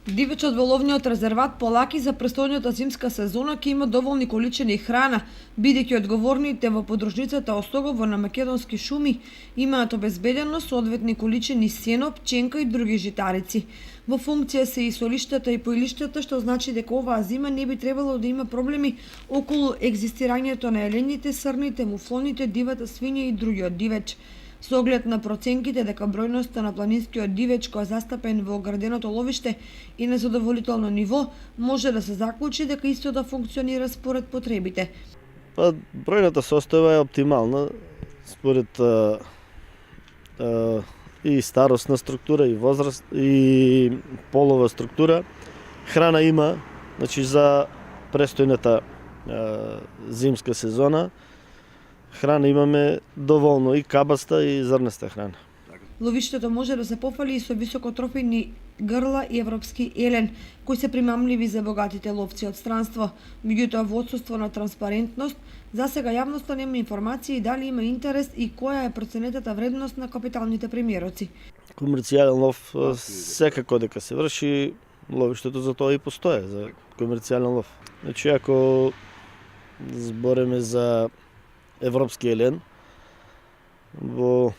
Дивечот во ловниот резерват полаки за престојната зимска сезона ќе има доволни количини храна, бидејќи одговорните во подружницата Остогов на македонски шуми имаат обезбедено соодветни количини сено, пченка и други житарици. Во функција се и солиштата и поилиштата, што значи дека оваа зима не би требало да има проблеми околу екзистирањето на елените, срните, муфлоните, дивата свиња и другиот дивеч. Со оглед на проценките дека бројноста на планинскиот дивеч кој е застапен во ограденото ловиште и на задоволително ниво, може да се заклучи дека исто да функционира според потребите. Бројната состојба е оптимална според и старосна структура, и возраст, и полова структура. Храна има, значи за престојната зимска сезона. Храна имаме доволно, и кабаста и зрнеста храна. Ловиштето може да се пофали и со високотрофени грла и европски елен, кои се примамливи за богатите ловци од странство. Меѓутоа, во отсуство на транспарентност, засега јавноста нема информации дали има интерес и која е проценетата вредност на капиталните примероци. Комерцијален лов секако дека се врши, ловиштето за тоа и постоje, за комерцијален лов. Значи, ако збореме за европски елен, во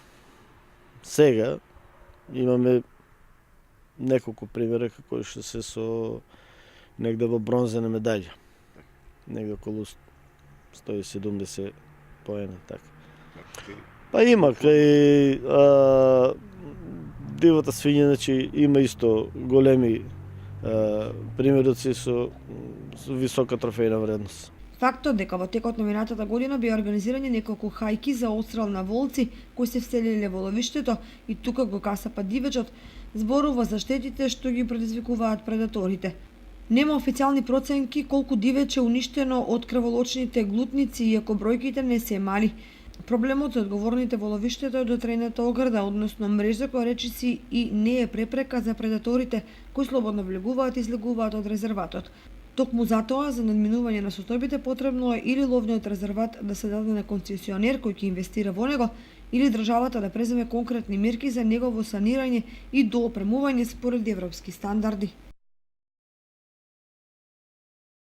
сега имаме неколку примера кои што се со негде во бронзена медаља. Негде околу 170 поена, така. Па има кај дивата свиња, значи има исто големи примероци со висока трофејна вредност. Фактот дека во текот на минатата година беа организирани неколку хајки за отстрел на волци кои се вселиле во ловиштето и тука го касапа дивечот, зборува за штетите што ги предизвикуваат предаторите. Нема официјални проценки колку дивеч е уништено од крволочните глутници, иако бројките не се мали. Проблемот за одговорните во ловиштето е дотрената ограда, односно мрежа која речиси и не е препрека за предаторите кои слободно влегуваат и излегуваат од резерватот. Токму затоа, за надминување на состојбите, потребно е или ловниот резерват да се даде на концесионер кој ќе инвестира во него, или државата да преземе конкретни мерки за негово санирање и доопремување според европски стандарди.